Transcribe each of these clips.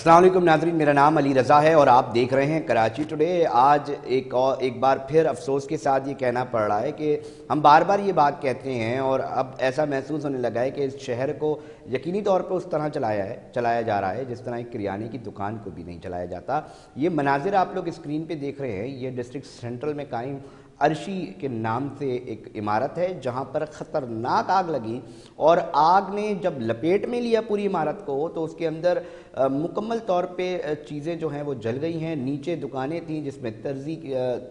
अस्सलाम वालेकुम नाज़रीन, मेरा नाम अली रज़ा है और आप देख रहे हैं कराची टुडे। आज एक बार फिर अफसोस के साथ ये कहना पड़ रहा है कि हम बार बार ये बात कहते हैं और अब ऐसा महसूस होने लगा है कि इस शहर को यकीनी तौर पर उस तरह चलाया जा रहा है जिस तरह एक किराने की दुकान को भी नहीं चलाया जाता। ये मनाजिर आप लोग स्क्रीन पे देख रहे हैं, ये डिस्ट्रिक्ट सेंट्रल में कायम अर्शी के नाम से एक इमारत है जहां पर ख़तरनाक आग लगी और आग ने जब लपेट में लिया पूरी इमारत को तो उसके अंदर मुकम्मल तौर पे चीज़ें जो हैं वो जल गई हैं। नीचे दुकानें थीं जिसमें दर्जी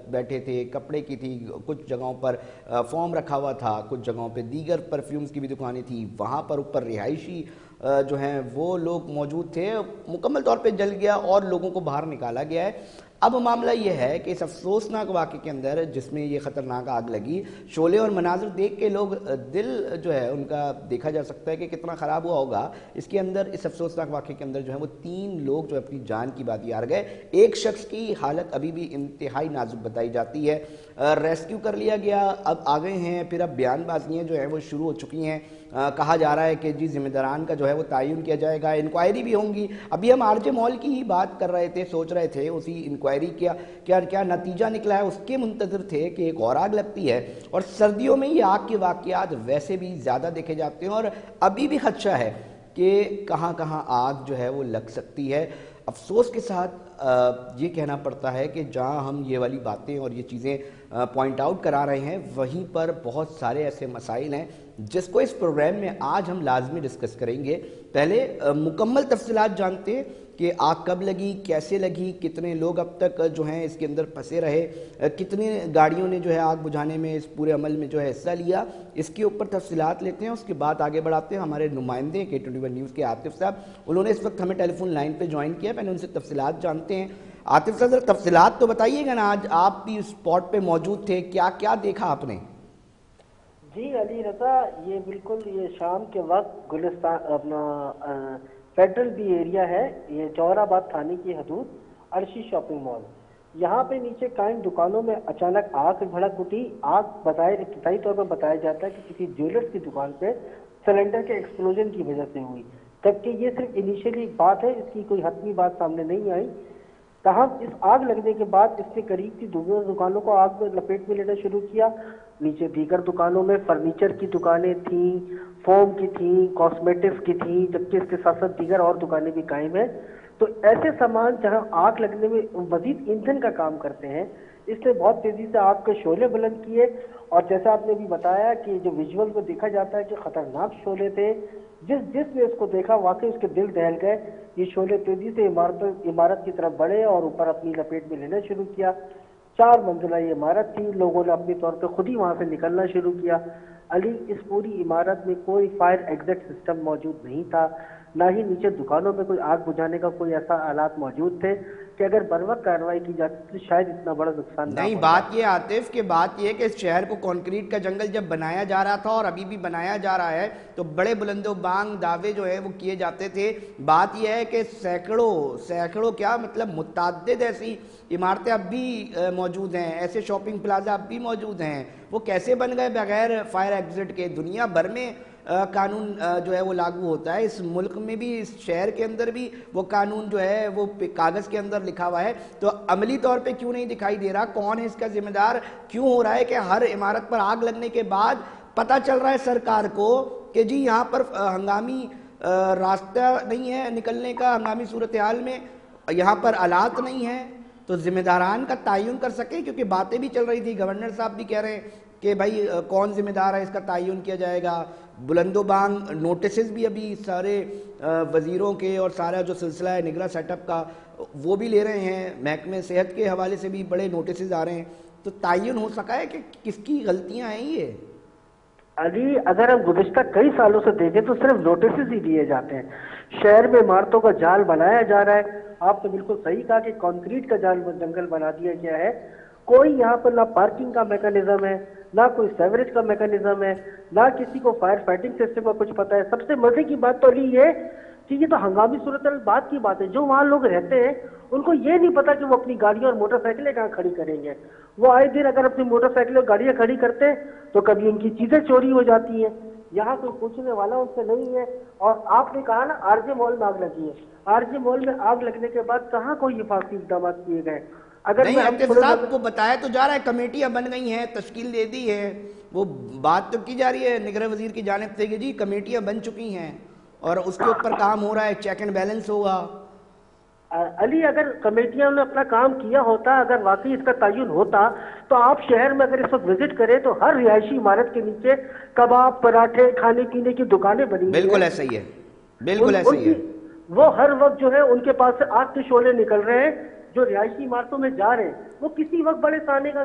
बैठे थे, कपड़े की थी, कुछ जगहों पर फोम रखा हुआ था, कुछ जगहों पे दीगर परफ्यूम्स की भी दुकानें थी। वहाँ पर ऊपर रिहायशी जो हैं वो लोग मौजूद थे। मुकम्मल तौर पे जल गया और लोगों को बाहर निकाला गया है। अब मामला ये है कि इस अफसोसनाक वाक़े के अंदर जिसमें ये ख़तरनाक आग लगी, शोले और मनाज़िर देख के लोग दिल जो है उनका देखा जा सकता है कि कितना ख़राब हुआ होगा। इसके अंदर इस अफसोसनाक वाक़े के अंदर जो है वो 3 लोग जो अपनी जान की बाजी हार गए। एक शख्स की हालत अभी भी इंतहाई नाजुक बताई जाती है। रेस्क्यू कर लिया गया, अब आ गए हैं, फिर अब बयानबाजियाँ जो हैं वो शुरू हो चुकी हैं। कहा जा रहा है कि जी ज़िम्मेदारान का जो है वो तयन किया जाएगा, इंक्वायरी भी होंगी। अभी हम आरजे मॉल की ही बात कर रहे थे, सोच रहे थे उसी इंक्वायरी क्या क्या क्या नतीजा निकला है उसके मुंतज़िर थे कि एक और आग लगती है। और सर्दियों में ये आग के वाक़यात वैसे भी ज़्यादा देखे जाते हैं और अभी भी खदशा है कि कहाँ कहाँ आग जो है वो लग सकती है। अफसोस के साथ ये कहना पड़ता है कि जहाँ हम ये वाली बातें और ये चीज़ें पॉइंट आउट करा रहे हैं वहीं पर बहुत सारे ऐसे मसाइल हैं जिसको इस प्रोग्राम में आज हम लाजमी डिस्कस करेंगे। पहले मुकम्मल तफसीलात जानते हैं कि आग कब लगी, कैसे लगी, कितने लोग अब तक जो हैं इसके अंदर फंसे रहे, कितनी गाड़ियों ने जो है आग बुझाने में इस पूरे अमल में जो है हिस्सा लिया। इसके ऊपर तफसीलात लेते हैं, उसके बाद आगे बढ़ाते हैं। हमारे नुमाइंदे K21 न्यूज़ के आतिफ साहब, उन्होंने इस वक्त हमें टेलीफोन लाइन पर ज्वाइन किया, पहले उनसे तफसीलात जानते हैं। आतिफ साहब ज़रा तफसीलात तो बताइएगा ना, आज आप भी स्पॉट पे मौजूद थे, क्या क्या देखा आपने? जी अली रजा, ये बिल्कुल ये शाम के वक्त गुलिस्तान अपना फेडरल बी एरिया है, ये जौहराबाद थाने की हदूद, अर्शी शॉपिंग मॉल। यहाँ पे नीचे कायम दुकानों में अचानक आग भड़क उठी। आग इब्तिदाई तौर पर बताया जाता है कि किसी ज्वेलर्स की दुकान पे सिलेंडर के एक्सप्लोजन की वजह से हुई, जबकि ये सिर्फ इनिशियली बात है, इसकी कोई हतमी बात सामने नहीं आई। तहम इस आग लगने के बाद इसने करीब की दूसरी दुकानों को आग में लपेट में लेना शुरू किया। नीचे दीगर दुकानों में फर्नीचर की दुकानें थीं, फोम की थीं, कॉस्मेटिक्स की थीं, जबकि इसके साथ साथ दीगर और दुकानें भी कायम हैं। तो ऐसे सामान जहां आग लगने में मजीद ईंधन का काम करते हैं, इसने बहुत तेजी से आग के शोले बुलंद किए। और जैसा आपने भी बताया कि जो विजुअल में देखा जाता है कि खतरनाक शोले थे, जिसने इसको देखा वाकई उसके दिल दहल गए। ये शोले तेजी से इमारत की तरफ बढ़े और ऊपर अपनी लपेट में लेना शुरू किया। 4 मंजिला ये इमारत थी, लोगों ने अपने तौर पर खुद ही वहां से निकलना शुरू किया। अली, इस पूरी इमारत में कोई फायर एग्जिट सिस्टम मौजूद नहीं था, ना ही नीचे दुकानों में कोई आग बुझाने का कोई ऐसा आलात मौजूद थे कि अगर बर वक्त कार्रवाई की जाती तो शायद इतना बड़ा नुकसान नहीं। बात ये आतिफ कि बात ये कि इस शहर को कंक्रीट का जंगल जब बनाया जा रहा था और अभी भी बनाया जा रहा है तो बड़े बुलंदो बांग दावे जो है वो किए जाते थे। बात यह है कि सैकड़ों क्या मतलब मुतअद्दिद ऐसी इमारतें अब भी मौजूद हैं, ऐसे शॉपिंग प्लाजा अब भी मौजूद हैं। वो कैसे बन गए बगैर फायर एग्जिट के? दुनिया भर में कानून जो है वो लागू होता है, इस मुल्क में भी, इस शहर के अंदर भी वो कानून जो है वो कागज़ के अंदर लिखा हुआ है। तो अमली तौर पे क्यों नहीं दिखाई दे रहा? कौन है इसका जिम्मेदार? क्यों हो रहा है कि हर इमारत पर आग लगने के बाद पता चल रहा है सरकार को कि जी यहाँ पर हंगामी रास्ता नहीं है निकलने का, हंगामी सूरत हाल में यहाँ पर आलात नहीं है, तो जिम्मेदारान का तयन कर सके? क्योंकि बातें भी चल रही थी, गवर्नर साहब भी कह रहे हैं कि भाई कौन जिम्मेदार है, इसका तयन किया जाएगा। बुलंदो बांग नोटिस भी अभी सारे वज़ीरों के और सारा जो सिलसिला है निगरान सेटअप का वो भी ले रहे हैं, महकमे सेहत के हवाले से भी बड़े नोटिस आ रहे हैं। तो तयन हो सका है कि किसकी गलतियां हैं ये? अली, अगर हम गुज़िश्ता कई सालों से देखें तो सिर्फ नोटिस ही दिए जाते हैं। शहर में इमारतों का जाल बनाया जा रहा है। आपने बिल्कुल सही कहा कि कंक्रीट का जाल जंगल बना दिया गया है। कोई यहाँ पर ना पार्किंग का मैकेनिज्म है, ना कोई सेवरेज का मैकेनिज्म है, ना किसी को फायर फाइटिंग सिस्टम का कुछ पता है। सबसे मजे की बात तो अली ये कि ये तो हंगामी सूरत बात की बात है, जो वहाँ लोग रहते हैं उनको ये नहीं पता कि वो अपनी गाड़ियां और मोटरसाइकिलें कहाँ खड़ी करेंगे। वो आए दिन अगर अपनी मोटरसाइकिल और गाड़ियां खड़ी करते हैं तो कभी उनकी चीजें चोरी हो जाती हैं। यहाँ कोई पूछने वाला उनसे नहीं है। और आपने कहा ना आरजे मॉल में आग लगी है, आरजे मॉल में आग लगने के बाद कहाँ कोई हिफाजती इकदाम किए गए? अगर नहीं, मैं आतिफ साहब को बताया तो जा रहा है, कमेटियां बन गई हैं, तश्कील दे दी है, वो बात तो की जा रही है निगरान वजीर की जानिब से कि जी कमेटियां बन चुकी हैं और उसके ऊपर काम हो रहा है, चेक एंड बैलेंस होगा। अली, अगर कमेटियों ने अपना काम किया होता, अगर वाकई इसका तयन होता, तो आप शहर में अगर इस वक्त विजिट करें तो हर रिहायशी इमारत के नीचे कबाब, पराठे, खाने पीने की दुकानें बनी हुई बिल्कुल हैं। ऐसा ही है, बिल्कुल ऐसा ही है। वो हर वक्त जो है उनके पास से आग के शोले निकल रहे हैं, जो रिहायशी इमारतों में जा रहे हैं, वो किसी वक्त बड़े ताने का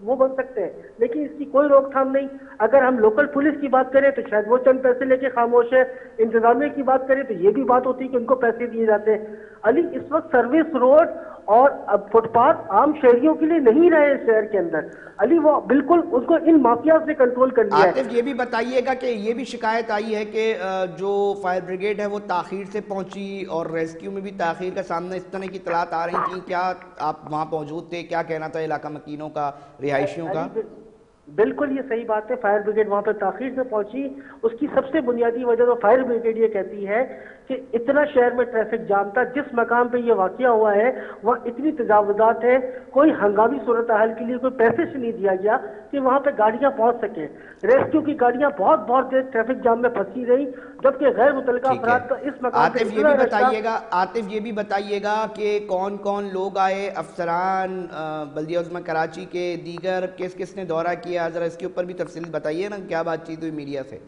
वो बन सकते हैं, लेकिन इसकी कोई रोकथाम नहीं। अगर हम लोकल पुलिस की बात करें तो शायद वो चंद पैसे लेके खामोश है, इंतजामिया की बात करें तो ये भी बात होती है कि उनको पैसे दिए जाते हैं। अली, इस वक्त सर्विस रोड और अब फुटपाथ आम शहरियों के लिए नहीं रहे शहर के अंदर। अली, वो बिल्कुल उसको इन माफिया से कंट्रोल कर लिया है। आतिफ, ये भी बताइएगा कि ये भी शिकायत आई है कि जो फायर ब्रिगेड है वो ताखीर से पहुंची और रेस्क्यू में भी ताखीर का सामना, इस तरह की इतलात आ रही थी, क्या आप वहां मौजूद थे? क्या कहना था इलाका मकीनों का, रिहायशियों का? बिल्कुल ये सही बात है, फायर ब्रिगेड वहां पर ताखीर से पहुंची। उसकी सबसे बुनियादी वजह तो फायर ब्रिगेड ये कहती है कि इतना शहर में ट्रैफिक जाम था, जिस मकाम पे ये वाकया हुआ है वहाँ इतनी तजावुजात है, कोई हंगामी सूरत हाल के लिए कोई पैसेज नहीं दिया गया कि वहां पे गाड़ियां पहुंच सके। रेस्क्यू की गाड़ियां बहुत बहुत देर ट्रैफिक जाम में फंसी रही, जबकि गैर मुतल्लिका अफराद का इस मकाम पे आतिफ ये भी बताइएगा कि कौन कौन लोग आए, अफसरान बल्दिया उज़्मा कराची के, दीगर किस किस ने दौरा किया, जरा इसके ऊपर भी तफसील बताइए ना, क्या बातचीत हुई मीडिया से?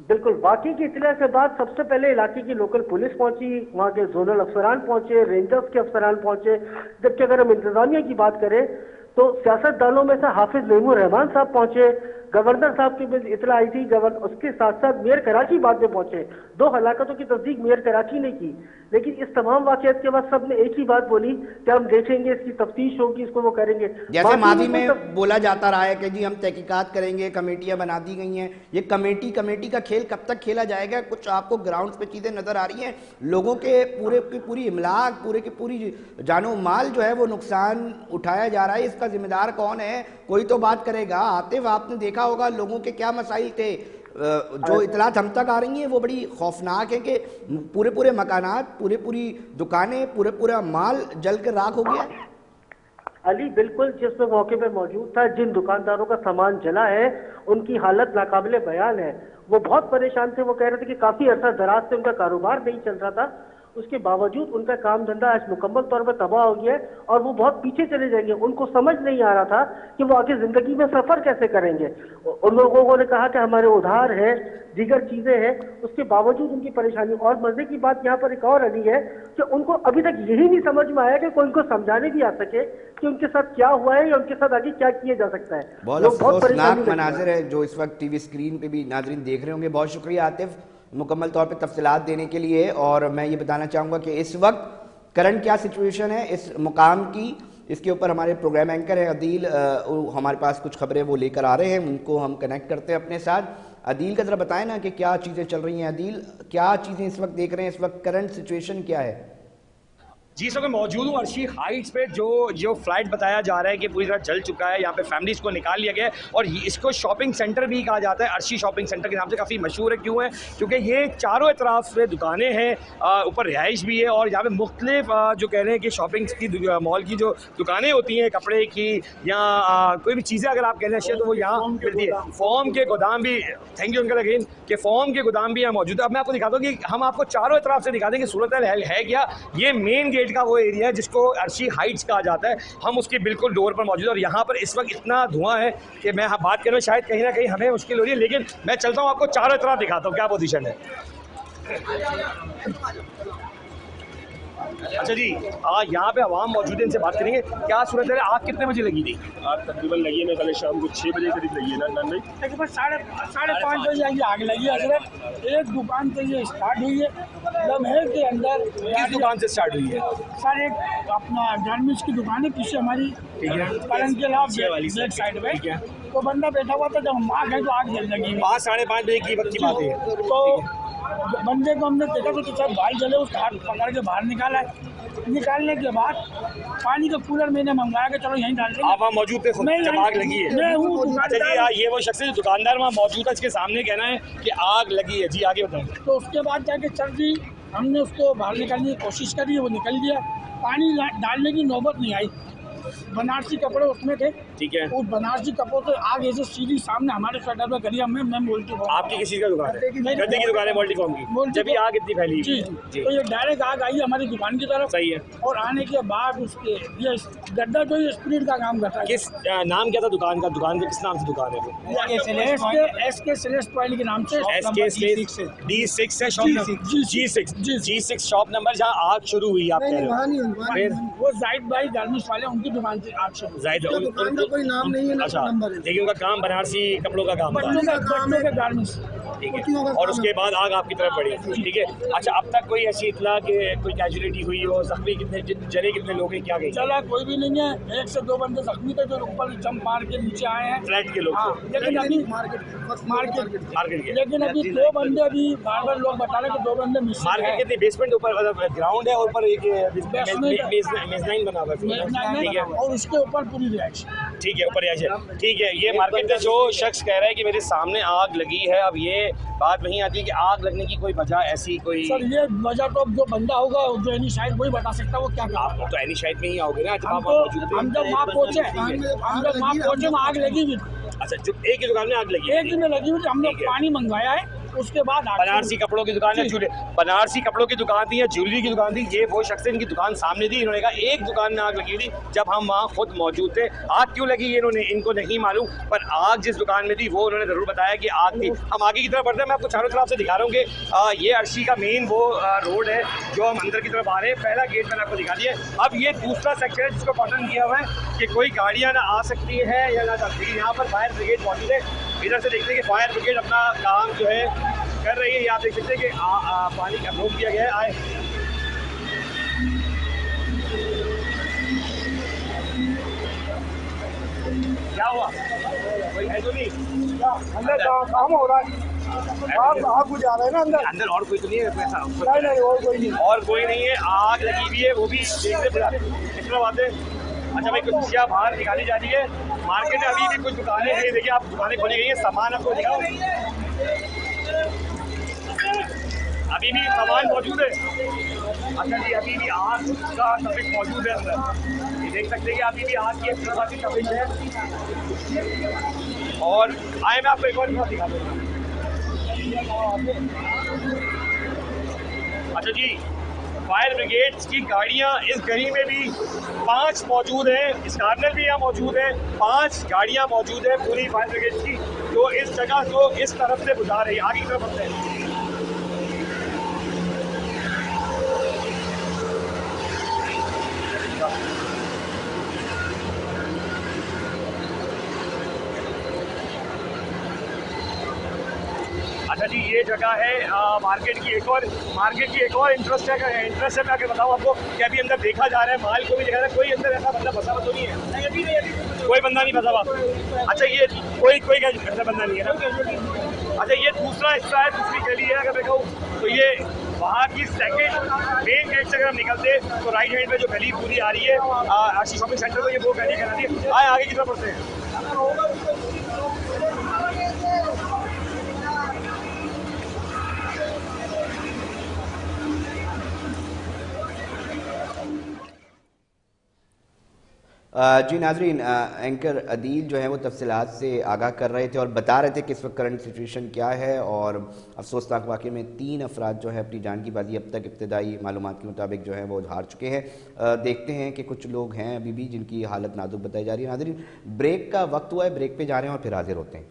बिल्कुल, वाकई की इत्तला के बाद सबसे पहले इलाके की लोकल पुलिस पहुंची, वहाँ के जोनल अफसरान पहुंचे, रेंजर्स के अफसरान पहुंचे। जबकि अगर हम इंतजामिया की बात करें तो सियासतदानों में से हाफिज मेमूर रहमान साहब पहुंचे, गवर्नर साहब की भी इत्तला आई थी, उसके साथ साथ मेयर कराची बाद में पहुंचे। 2 हलाकतों की तस्दीक मेयर कराची ने की, लेकिन इस तमाम वाकयात के बाद सबने एक ही बात बोली कि हम देखेंगे, इसकी तफ्तीश होगी, इसको वो करेंगे। जैसे माजी में बोला जाता रहा है कि जी हम तहकीकात करेंगे, कमेटियां बना दी गई हैं, ये कमेटी का खेल कब तक खेला जाएगा? कुछ आपको ग्राउंड पे चीजें नजर आ रही हैं? लोगों के पूरे की पूरी इमलाक, पूरे की पूरी जानो माल जो है वो नुकसान उठाया जा रहा है, इसका जिम्मेदार कौन है? कोई तो बात करेगा। आतिफ, आपने देखा होगा लोगों के क्या मसाइल थे, जो इतलात हम तक आ रही हैं वो बड़ी खौफनाक है कि पूरे मकानात, पूरी दुकानें, पूरा माल जल कर राख हो गया। अली, बिल्कुल, जिसमें मौके पे मौजूद था, जिन दुकानदारों का सामान जला है उनकी हालत नाकाबिले बयान है। वो बहुत परेशान थे, वो कह रहे थे कि काफी अरसा दराज से उनका कारोबार नहीं चल रहा था, उसके बावजूद उनका काम धंधा आज मुकम्मल तौर पर तबाह हो गया है और वो बहुत पीछे चले जाएंगे। उनको समझ नहीं आ रहा था कि वो आगे जिंदगी में सफर कैसे करेंगे। उन लोगों ने कहा कि हमारे उधार है, दीगर चीजें हैं, उसके बावजूद उनकी परेशानी। और मजे की बात यहाँ पर एक और अली है कि उनको अभी तक यही नहीं समझ में आया कि कोई उनको समझाने भी आ सके कि उनके साथ क्या हुआ है या उनके साथ आगे क्या किया जा सकता है। बहुत अफसोसनाक मनाजिर है जो इस वक्त टीवी स्क्रीन पे भी नाजरीन देख रहे होंगे। बहुत शुक्रिया आतिफ मुकम्मल तौर पे तफसीलात देने के लिए। और मैं ये बताना चाहूँगा कि इस वक्त करंट क्या सिचुएशन है इस मुकाम की, इसके ऊपर हमारे प्रोग्राम एंकर हैं अदील, हमारे पास कुछ खबरें वो लेकर आ रहे हैं, उनको हम कनेक्ट करते हैं अपने साथ। अदील का ज़रा बताएं ना कि क्या चीज़ें चल रही हैं। अदील, क्या चीज़ें इस वक्त देख रहे हैं, इस वक्त करंट सिचुएशन क्या है? जी, इस वक्त मौजूद हूँ अर्शी हाइट्स पे, जो फ्लाइट बताया जा रहा है कि पूरी तरह जल चुका है। यहाँ पे फैमिलीज़ को निकाल लिया गया है और इसको शॉपिंग सेंटर भी कहा जाता है, अर्शी शॉपिंग सेंटर के नाम से काफ़ी मशहूर है। क्यों है? क्योंकि ये चारों तरफ से दुकानें हैं, ऊपर रिहाइश भी है और यहाँ पे मुख्तलिफ जो कह रहे हैं कि शॉपिंग की मॉल की जो दुकानें होती हैं कपड़े की या कोई भी चीज़ें अगर आप कहना चाहिए तो वो यहाँ मिलती है। फॉर्म के गोदाम भी, थैंक यू अंकल अगेन, कि फॉर्म के गोदाम भी यहाँ मौजूद है। अब मैं आपको दिखाता हूँ कि हम आपको चारों तरफ से दिखा देंगे सूरत है क्या। ये मेन गेट का वो एरिया है जिसको अर्शी हाइट्स कहा जाता है, हम उसके बिल्कुल डोर पर मौजूद है। और यहाँ पर इस वक्त इतना धुआं है कि मैं बात कर रहा हूँ, शायद कहीं ना कहीं हमें मुश्किल हो रही है, लेकिन मैं चलता हूँ आपको चारों तरफ दिखाता हूँ क्या पोजीशन है। अच्छा जी, यहाँ पे आवाम मौजूद है, इनसे बात करेंगे। क्या सूरत है, आग कितने बजे लगी थी? आग तकरीबन लगी है, मैं कल शाम को 6 बजे करीब लगी है ना भाई, तकरीबन साढ़े 5 बजे ये आग लगी है। हजरत एक दुकान से ये स्टार्ट हुई है, लम्हे के अंदर। किस दुकान से स्टार्ट हुई है? सर एक अपना गारमेंट्स की दुकान है पीछे हमारी, पलंग के अलावा बैक साइड में, तो बंदा बैठा हुआ था, जब हम आग है तो आग जल लगी। 5 साढ़े 5 बजे की वक्त की बात है। तो बंदे को हमने देखा तो सब बाल जले, उसका हाथ पकड़ के बाहर निकाला है। निकालने के बाद पानी का कूलर मैंने मंगवाया कि चलो यहीं डाल देंगे। आप वहाँ मौजूद थे जब आग लगी है? मैं हूँ। अच्छा जी, ये वो शख्स है दुकानदार वहाँ मौजूद है, इसके सामने कहना है कि आग लगी है। जी आगे बताएं। तो उसके बाद जाके सर्दी हमने उसको बाहर निकालने की कोशिश करी, वो निकल गया। पानी डालने की नौबत नहीं आई। बनारसी कपड़े उसमें थे, ठीक है। उस बनारसी कपड़ों से आग ऐसे सीधी सामने हमारे शटर पे करी। मैं बोलती हूँ आपकी किसी का दुकान है? गद्दे की दुकान है मल्टीकॉम की। जब ये आग इतनी फैली जी, तो ये डायरेक्ट आग आई हमारी दुकान की तरफ। सही है। और आने के बाद उसके ये गद्दा जो ये स्प्रिट का काम करता है। किस नाम क्या था दुकान का? दुकान का किस नाम से दुकान है वो? SK सेलेस्ट ऑयल के नाम से। D6 है shop number. G6 shop number, जहाँ आग शुरू हुई आप कह रहे हो। फिर वो जाहिद भाई गार्निश वाले, उनकी दुकान से आग शुरू। जाहिद दुकान का कोई नाम नहीं है, अच्छा, नंबर है। लेकिन उनका काम बनारसी कपड़ों का काम बच्चों का गार्निश। ठीक है। और उसके बाद आग आपकी तरफ बढ़ी, ठीक है। अच्छा, अब तक कोई ऐसी इतला कि कोई कैजुअलिटी हुई हो, जख्मी कितने, जले कितने लोग हैं, क्या गई? चला कोई भी नहीं है, 1 से 2 बंदे जख्मी थे जो ऊपर जंप मार के नीचे आए हैं, फ्लैट के लोग। हाँ, लेकिन अभी मार्केट के, लेकिन अभी 2 बंदे अभी बार लोग बता रहे कि 2 बंदे मिस मार्केट के बेसमेंट ऊपर ग्राउंड है और ऊपर एक मेजनाइन बना हुआ है, ठीक है। और उसके ऊपर पूरी रिएक्शन, ठीक है, ऊपर रिएक्शन, ठीक है। ये मार्केट में जो शख्स कह रहा है कि मेरे सामने आग लगी है, अब ये बात वहीं आती है कि आग लगने की कोई वजह ऐसी कोई? सर ये वजह तो अब जो बंदा होगा, जो एनी शायद वही बता सकता है वो क्या कर रहा है। आप तो एनी शायद में ही आओगे ना, हम जब वहाँ पहुँचे आग लगी हुई। अच्छा, जो एक ही दुकान में आग लगी, एक दिन में लगी हुई थी। हमने पानी मंगवाया है, उसके बाद बनारसी कपड़ों की दुकान है, बनारसी कपड़ों की दुकान थी या ज्वेलरी की दुकान थी, ये वो शख्स इनकी दुकान सामने थी। इन्होंने कहा एक दुकान में आग लगी थी जब हम वहाँ खुद मौजूद थे। आग क्यों लगी ये इनको नहीं मालूम, पर आग जिस दुकान में थी वो उन्होंने ज़रूर बताया कि आग थी। हम आगे की तरफ बढ़ते हैं, मैं आपको चारों तरफ से दिखा रहा हूँ कि ये अर्शी का मेन वो रोड है जो हम अंदर की तरफ आ रहे हैं। पहला गेट मैंने आपको दिखा दिया। अब ये दूसरा सेक्टर है जिसको बटन दिया हुआ है कि कोई गाड़ियाँ ना आ सकती है या ना जा सकती है। यहाँ पर फायर ब्रिगेड मौजूद है। इधर से देखते हैं कि फायर ब्रिगेड अपना काम जो है कर रही है। आप देख सकते हैं कि पानी का रोक दिया गया है। आए, क्या हुआ? कोई है तो नहीं? अंदर काम हो रहा है, आग बुझा रहे हैं ना अंदर। अंदर और कोई तो नहीं है ऐसा? नहीं और कोई नहीं, और कोई नहीं है। आग लगी हुई है, वो भी देखते बुला कितना बात है। अच्छा भाई, कुछ चीज़ें बाहर निकाली जा रही है। मार्केट में अभी भी कुछ दुकानें हैं, देखिए आप दुकानें खोली गई हैं, सामान आपको दिखाओ, अभी भी सामान मौजूद है। अच्छा जी, अभी भी आग का तपिश मौजूद है अंदर। ये देख सकते हैं कि अभी भी आग की एक काफ़ी तपिश है। और आए मैं आपको एक और दिखा दूँगा। अच्छा जी, फायर ब्रिगेड की गाड़ियां इस गली में भी 5 मौजूद हैं, इस कार्नर भी यहाँ मौजूद है। 5 गाड़ियां मौजूद है पूरी फायर ब्रिगेड की, जो इस जगह को इस तरफ से बुझा रही है। आगे की तरफ बढ़ते हैं। अच्छा जी, ये जगह है मार्केट की एक और इंटरेस्ट है मैं आगे बताऊँ आपको कि अभी अंदर देखा जा रहा है, माल को भी देखा जा रहा है। कोई अंदर ऐसा बंदा फंसा तो नहीं है? नहीं, अभी कोई बंदा नहीं फंसा हुआ। अच्छा, ये कोई ऐसा बंदा नहीं है ना? अच्छा, ये दूसरा हिस्सा है, दूसरी गली है। अगर मैं कहूँ तो ये वहाँ की सेकेंड मेन गेट से अगर हम निकलते तो राइट हैंड में जो गली पूरी आ रही है अर्शी शॉपिंग सेंटर, तो ये वो गली कहलाती है। आए आगे की तरफ बढ़ते हैं। जी नाजरीन, एंकर अदील जो है वो तफसीलात से आगाह कर रहे थे और बता रहे थे कि इस वक्त करंट सिचुएशन क्या है। और अफसोसनाक वाक़े में 3 अफराद जो है अपनी जान की बाजी अब तक इब्तदाई मालूमात के मुताबिक जो है वो हार चुके हैं। देखते हैं कि कुछ लोग हैं अभी भी जिनकी हालत नाजुक बताई जा रही है। नाजरीन, ब्रेक का वक्त हुआ है, ब्रेक पे जा रहे हैं और फिर हाजिर होते हैं।